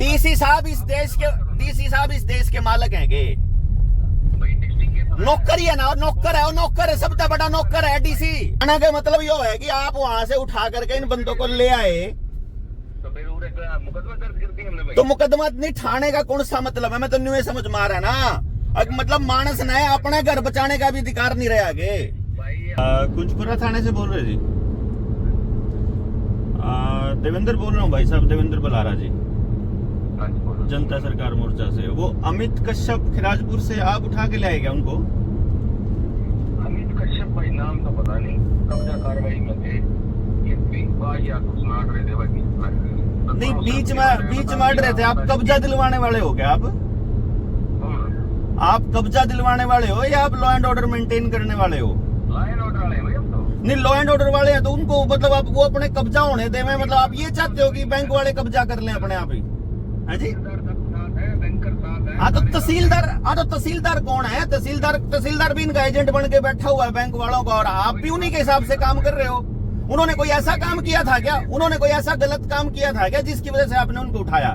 DC साहब इस देश के मालिक हैं के नौकर ही है ना, और नौकर है, और नौकर है, सबसे बड़ा नौकर है डीसी। कहने का मतलब यो है कि आप वहां से उठा करके इन बंदों को ले आए तो फिर मुकदमा दर्ज कर दिया हमने भाई। तो मुकदमा नहीं ठाने का कौन सा मतलब है? मैं तो न्यू समझ मार है ना, मतलब मानस ने अपने घर बचाने का भी अधिकार नहीं रहा आगे। कुंजपुरा थाने से बोल रहे जी? देवेंद्र बोल रहा हूँ भाई साहब, देवेंद्र बलारा जी, जनता सरकार मोर्चा से। वो अमित कश्यप खिराजपुर से आप उठा के ले आए क्या उनको? अमित कश्यप भाई नाम तो पता नहीं, कब्जा कार्रवाई में थे ये या कुछ नाट रहे थे भाई। नहीं, बीच में अड़ रहे थे। आप कब्जा दिलवाने वाले हो क्या? आप कब्जा दिलवाने वाले हो या आप लॉ एंड ऑर्डर मेंटेन करने वाले हो? लॉ एंड ऑर्डर वाले भाई हम तो। नहीं, लॉ एंड ऑर्डर वाले हैं तो उनको मतलब आप वो अपने कब्जा होने दे। मतलब आप ये चाहते हो कि बैंक वाले कब्जा कर लें अपने आप ही? है जी। हाँ तो तहसीलदार कौन है? तहसीलदार भी इनका एजेंट बन के बैठा हुआ है बैंक वालों का, और आप भी उन्हीं के हिसाब से काम कर रहे हो। उन्होंने कोई ऐसा काम किया था क्या? उन्होंने कोई ऐसा गलत काम किया था क्या जिसकी वजह से आपने उनको उठाया?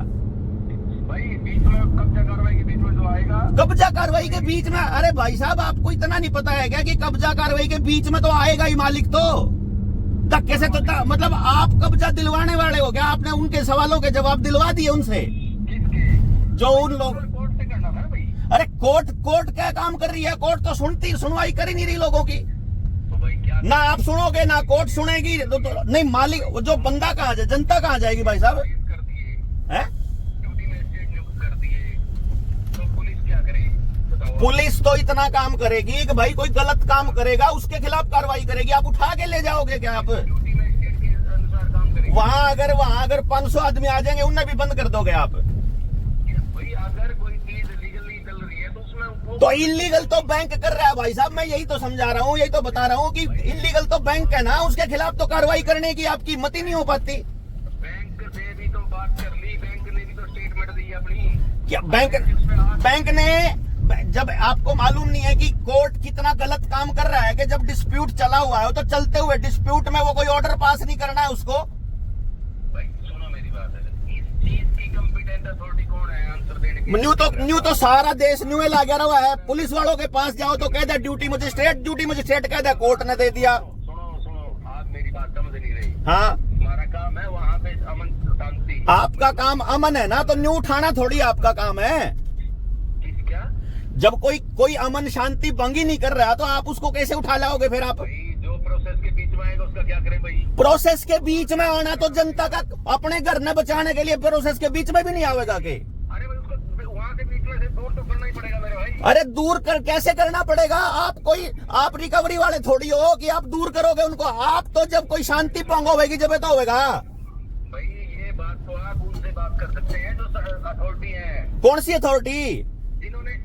भाई बीच में कब्जा कार्रवाई के बीच में जो आएगा। कब्जा कार्रवाई के बीच में? अरे भाई साहब, आपको इतना नहीं पता है क्या कि कब्जा कार्रवाई के बीच में तो आएगा ही मालिक तो धक्के से। तो मतलब आप कब्जा दिलवाने वाले हो क्या? आपने उनके सवालों के जवाब दिलवा दिए उनसे जो उन लोग। कोर्ट से करना था भाई। अरे कोर्ट क्या काम कर रही है? कोर्ट तो सुनवाई कर ही नहीं रही लोगों की। तो भाई क्या ना आप सुनोगे ना कोर्ट सुनेगी। तो नहीं, मालिक जो बंदा कहाँ जाए, जनता कहाँ जाएगी भाई साहब? कर दिए है ड्यूटी मैजिस्ट्रेट नियुक्त कर दिए तो पुलिस क्या करे बताओ। पुलिस तो इतना काम करेगी कि भाई कोई गलत काम करेगा उसके खिलाफ कार्रवाई करेगी। आप उठा के ले जाओगे क्या? आप ड्यूटी मैजिस्ट्रेट के अनुसार काम करेगी। वहां अगर 500 आदमी आ जाएंगे उन्हें भी बंद कर दोगे आप? भाई अगर कोई चीज लीगली चल रही है तो उसमें वो तो इलीगल तो बैंक कर रहा है भाई साहब। मैं यही तो समझा रहा हूँ, यही तो बता रहा हूँ कि इलीगल तो बैंक है ना, उसके खिलाफ तो कार्रवाई करने की आपकी हिम्मत ही नहीं हो पाती। बैंक से भी तो बात कर ली, बैंक ने भी तो स्टेटमेंट दी अपनी। क्या बैंक ने, जब आपको मालूम नहीं है कि कोर्ट कितना गलत काम कर रहा है कि जब डिस्प्यूट चला हुआ है तो चलते हुए डिस्प्यूट में वो कोई ऑर्डर पास नहीं करना है उसको। भाई सुनो मेरी बात है, इस चीज की कॉम्पिटेंट अथॉरिटी कौन है आंसर देने की? न्यू तो सारा देश न्यू लगा रहा है। पुलिस वालों के पास जाओ तो कह दे ड्यूटी मजिस्ट्रेट कह दे कोर्ट ने दे दिया। सुनो आप मेरी बात समझ नहीं रही। हाँ, हमारा काम है वहाँ पे अमन शांति। आपका काम अमन है ना, तो न्यू उठाना थोड़ी आपका काम है। क्या जब कोई अमन शांति भंग ही नहीं कर रहा तो आप उसको कैसे उठा लाओगे फिर आप? भाई जो प्रोसेस के बीच में आएगा उसका क्या करें भाई? प्रोसेस के बीच में आना तो जनता का अपने घर न बचाने के लिए प्रोसेस के बीच में भी नहीं आवेगा के? अरे भाई उसको वहाँ के बीच में से दूर तो करना ही पड़ेगा मेरे भाई। अरे दूर कैसे करना पड़ेगा? आप रिकवरी वाले थोड़ी हो कि आप दूर करोगे उनको। आप तो जब कोई शांति भंग होगी जब तो होगा। भाई ये बात तो आप उनसे बात कर सकते हैं जो अथॉरिटी है। कौन सी अथॉरिटी? जिन्होंने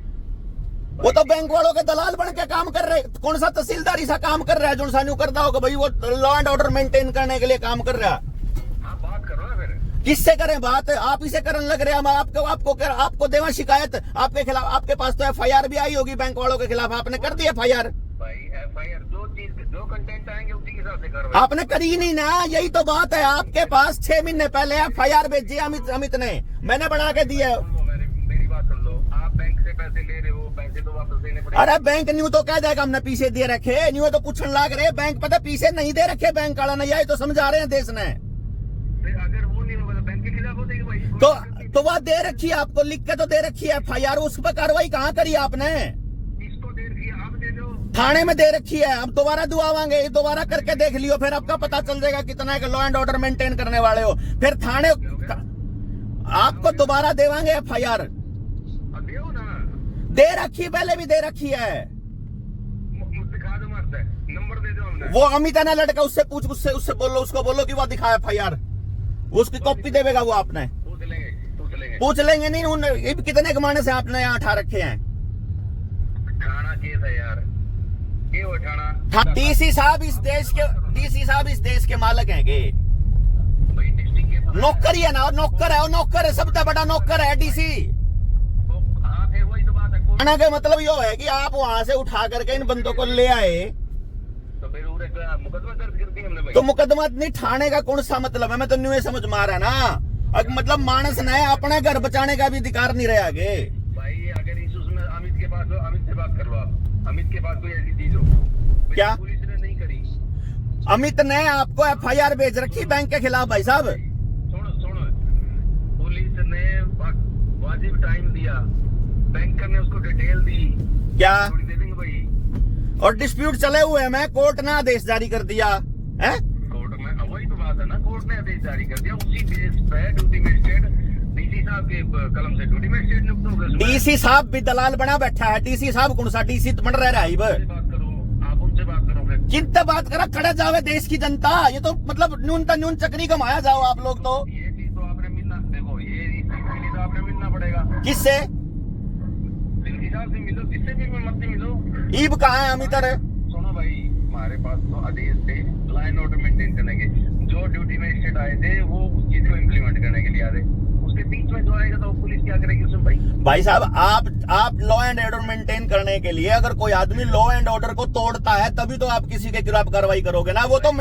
वो तो बैंक वालों के दलाल बन के काम कर रहे। कौन सा तहसीलदार सा काम कर रहा है जो सानू करता होगा भाई? वो लॉ एंड ऑर्डर मेंटेन करने के लिए काम कर रहा है। हाँ बात करो ना फिर। किससे करें बात? आप ही से करने लग रहे हैं। हम आपको देवा शिकायत आपके खिलाफ। आपके पास तो FIR भी आई होगी बैंक वालों के खिलाफ। आपने कर दी FIR? भाई FIR जो कंटेंट आएंगे उसी के हिसाब से करो। आपने करी नहीं ना, यही तो बात है। आपके पास 6 महीने पहले FIR भेजी अमित ने, मैंने बना के दी है। मेरी बात सुन लो, आप बैंक से पैसे ले रहे हो, पैसे तो वापस देने पड़ेंगे। अरे बैंक न्यू तो कह देगा हमने पीछे दे रखे, न्यू तो पूछने लग रहे बैंक पता पीछे नहीं दे रखे बैंक वाला ने। यही तो समझा रहे हैं देश ने। अगर वो नहीं होगा तो बैंक के खिलाफ हो जाएगी भाई। तो वह दे रखी है आपको, लिख के तो दे रखी है FIR। उस पर कार्रवाई कहाँ करी आपने? इसको दे रखी है, आप दे दो। थाने में दे रखी है। अब दोबारा दुआवांगे, दोबारा करके देख लियो, फिर आपका पता चल जाएगा कितना लॉ एंड ऑर्डर मेंटेन करने वाले हो। फिर थाने आपको दोबारा देवांगे FIR। दो ना, दे रखी, पहले भी दे रखी है। दिखा दो मत, नंबर दे दो हमने। वो अमित है ना लड़का, उससे पूछ, उससे बोलो, उसको बोलो कि वो दिखाए FIR। उसकी कॉपी देगा वो आपने। पूछ लेंगे नहीं। कितने कमाने से आपने यहाँ उठा रखे हैं? थाना केस है यार, ये उठाना। डीसी साहब इस देश के मालिक हैं के? भाई डिस्ट्रिक्ट के नौकर ही है ना, और नौकर है, सबसे बड़ा नौकर है डीसी। हाँ फिर वही तो बात है। कहने का मतलब यो है कि आप वहां से उठा करके इन बंदों को ले आए तो फिर मुकदमा दर्ज कर दिया हमने भाई। तो मुकदमा नहीं ठाने का कौन सा मतलब है? मैं तो न्यू समझ मार है ना, मतलब मानस ने अपने घर बचाने का भी अधिकार नहीं रहे आगे। भाई अगर इस उसमें अमित के पास हो, अमित से बात करवा, अमित के पास कोई ऐसी चीज हो क्या पुलिस ने नहीं करी। अमित ने आपको एफआईआर भेज रखी बैंक के खिलाफ भाई साहब। सुनो पुलिस ने वाजिब टाइम दिया, बैंकर ने उसको डिटेल दी, क्या थोड़ी दे देंगे भाई। और डिस्प्यूट चले हुए में कोर्ट ने आदेश जारी कर दिया है। कोर्ट में वही तो बात है ना, कोर्ट ने आदेश जारी कर दिया, उसी बेस पे ड्यूटी मजिस्ट्रेट डीसी साहब के कलम से ड्यूटी मजिस्ट्रेट नियुक्त हो गए। डीसी साहब भी दलाल बना बैठा है। डीसी साहब कौन सा डीसी तो बन रहा है। बात करो, आप उनसे बात करो फिर। किनसे बात करा खड़ा जावे देश की जनता। ये तो मतलब न्यून चक्री कमाया जाओ आप लोग तो। ये चीज तो आपने मिलना, देखो ये चीज के लिए तो आपने मिलना पड़ेगा। किससे डीसी साहब से मिलो, किससे भी मत मिलो। ईब कहाँ है अमितर। सुनो भाई, हमारे पास तो आदेश थे लाइन ऑर्डर मेंटेन करने के, जो ड्यूटी मजिस्ट्रेट आए थे वो उस चीज को इम्प्लीमेंट करने के लिए आए थे। उसके बीच में जो आएगा तो पुलिस क्या करेगी उसमें भाई साहब आप लॉ एंड ऑर्डर मेंटेन करने के लिए अगर कोई आदमी लॉ एंड ऑर्डर को तोड़ता है तभी तो आप किसी के खिलाफ कार्रवाई करोगे ना। वो तो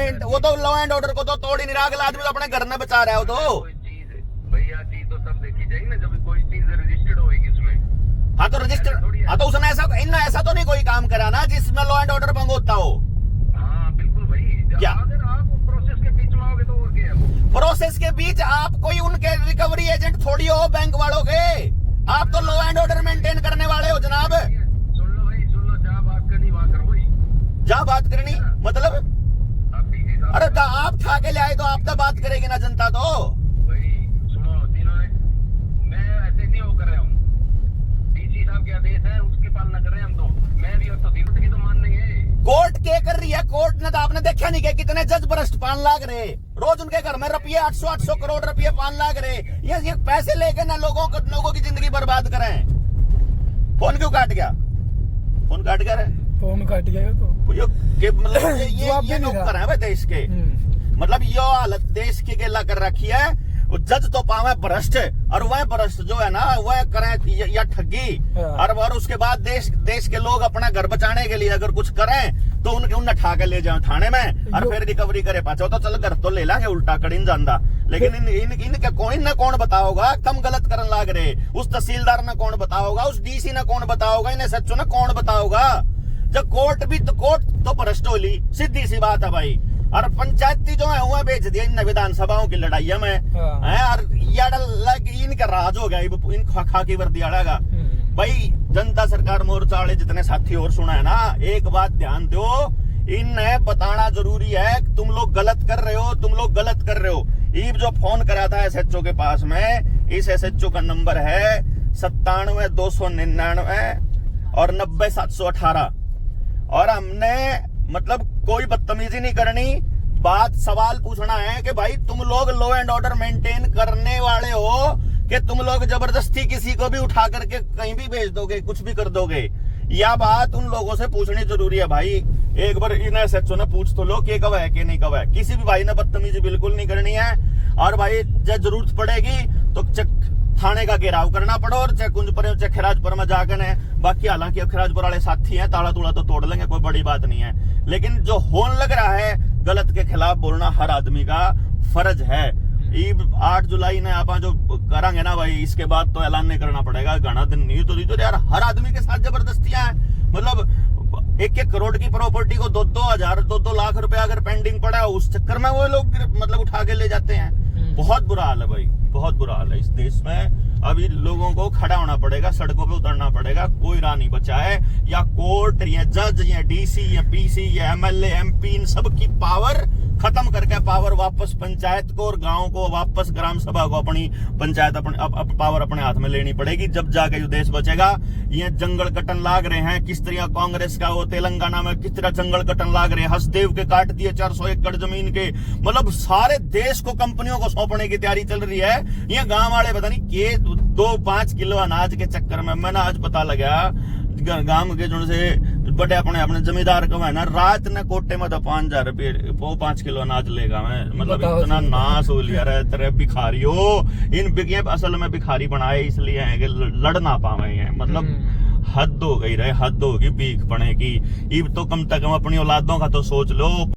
लॉ एंड ऑर्डर को तो तोड़ ही नहीं रहा। अगला आदमी तो अपने घर में बचा रहा हो। तो कोई चीज भैया चीज तो सब देखी जाएगी ना, जब कोई चीज रजिस्टर्ड होगी उसमें। हाँ तो रजिस्टर, हाँ तो उसने ऐसा तो नहीं कोई काम करा ना जिसमें लॉ एंड ऑर्डर भंग होता हो। हाँ बिल्कुल भाई, क्या अगर आप प्रोसेस के बीच में आओगे तो और क्या है वो? प्रोसेस के बीच आप कोई उनके रिकवरी एजेंट थोड़ी हो बैंक वालों के। आप तो लॉ एंड ऑर्डर मेंटेन करने वाले हो जनाब। सुन लो भाई, सुन लो, जहाँ बात करनी वहाँ करो भाई। जहाँ बात करनी मतलब आप डीसी साहब अरे आप खा के ले आए तो आप तो बात करेगी ना जनता तो। भाई सुनो, जिन्होंने मैं ऐसे नहीं वो कर रहा हूँ, डीसी साहब के आदेश है उसकी पालना कर रहे हैं हम तो। मैं भी तो दिल की तो मान नहीं है। कोर्ट क्या कर रही है? कोर्ट ने तो आपने देखा नहीं कि कितने जज भ्रष्ट 5 लाख रहे। रोज उनके घर में रुपये 800 करोड़ रुपये 5 लाख रहे। ये पैसे लेके ना लोगों की जिंदगी बर्बाद करें। फोन क्यों काट गया? फोन काट गया रे? फोन काट गया तो मतलब ये नौकर है भाई देश के। मतलब ये हालत देश की गेला कर रखी है। जज तो पावे भ्रष्ट और वह भ्रष्ट जो है ना वह करे या ठगी। और उसके बाद देश के लोग अपना घर बचाने के लिए अगर कुछ करें तो उन्हें ठा के ले जाए थाने में और फिर रिकवरी करे पाचो तो चल घर तो ले लागे उल्टा कड़ीन जानदा। लेकिन इनके कौन बताओगा कम गलत करन लाग रहे। उस तहसीलदार ने कौन बताओगा, उस डीसी ने कौन बताओगा, इन्हें सच्चो ने कौन बताओगा। जब कोर्ट तो भ्रष्ट होली, सीधी सी बात है भाई। और पंचायती जो है वह बेच दिया इन विधानसभाओं की लड़ाइया में है। और इनका राज हो गया इन खाकी वर्दी का। भाई जनता सरकार मोर्चा वाले जितने साथी और सुना है ना, एक बात ध्यान दो, इन्हें बताना जरूरी है कि तुम लोग गलत कर रहे हो, तुम लोग गलत कर रहे हो। ईब जो फोन करा था एसएचओ के पास में, इस एसएचओ का नंबर है 97-299 और 90-718। और हमने मतलब कोई बदतमीजी नहीं करनी, बात सवाल पूछना है कि भाई तुम लोग लॉ एंड ऑर्डर मेंटेन करने वाले हो कि तुम लोग जबरदस्ती किसी को भी उठा करके कहीं भी भेज दोगे, कुछ भी कर दोगे। यह बात उन लोगों से पूछनी जरूरी है भाई। एक बार इन एसएचओ ने पूछ तो लो कि कब है कि नहीं कब है। किसी भी भाई ने बदतमीजी बिल्कुल नहीं करनी है। और भाई जब जरूरत पड़ेगी तो थाने का घेराव करना पड़ो और चाहे कुंज पर चाहे खिराजपुर में जाकर है। बाकी हालांकि अब खिराजपुर वाले साथी हैं, ताला तुला तो तोड़ लेंगे, कोई बड़ी बात नहीं है। लेकिन जो होने लग रहा है गलत के खिलाफ बोलना हर आदमी का फर्ज है। 8 जुलाई ने आप जो करेंगे ना भाई, इसके बाद तो ऐलान नहीं करना पड़ेगा। घना दिन नहीं तो यार हर आदमी के साथ जबरदस्तियां हैं। मतलब 1-1 करोड़ की प्रॉपर्टी को 2-2 लाख रुपया अगर पेंडिंग पड़ा है, उस चक्कर में वो लोग मतलब उठा के ले जाते हैं। बहुत बुरा हाल है भाई, बहुत बुरा हाल है इस देश में। अभी लोगों को खड़ा होना पड़ेगा, सड़कों पे उतरना पड़ेगा, कोई राह नहीं बचा है। या कोर्ट या जज या डीसी या पीसी या एमएलए एमपी इन सब की पावर खत्म करके पावर वापस पंचायत को और गांव को, वापस ग्राम सभा को अपनी पंचायत पावर अपने हाथ में लेनी पड़ेगी। जब जाके जो देश बचेगा। ये जंगल कटन लाग रहे हैं किस तरह कांग्रेस का वो तेलंगाना में किस तरह जंगल कटन लाग रहे हैं। हसदेव के काट दिए 400 एकड़ जमीन के। मतलब सारे देश को कंपनियों को सौंपने की तैयारी चल रही है। ये गांव वाले पता नहीं के 2-5 किलो अनाज के चक्कर में मैंने आज पता लगा गांव के जो से बड़े अपने जमींदार को है ना, रात ने कोटे में तो 5000 रुपये वो 5 किलो अनाज लेगा। मैं मतलब इतना नाश हो लिया रहे तेरे भिखारी हो। इन बिगिए असल में भिखारी बनाए इसलिए है कि लड़ ना पावे हैं। मतलब हद हो गई रहे, हद होगी भीख पड़े की। इब तो कम से कम अपनी औलादों का तो सोच लो।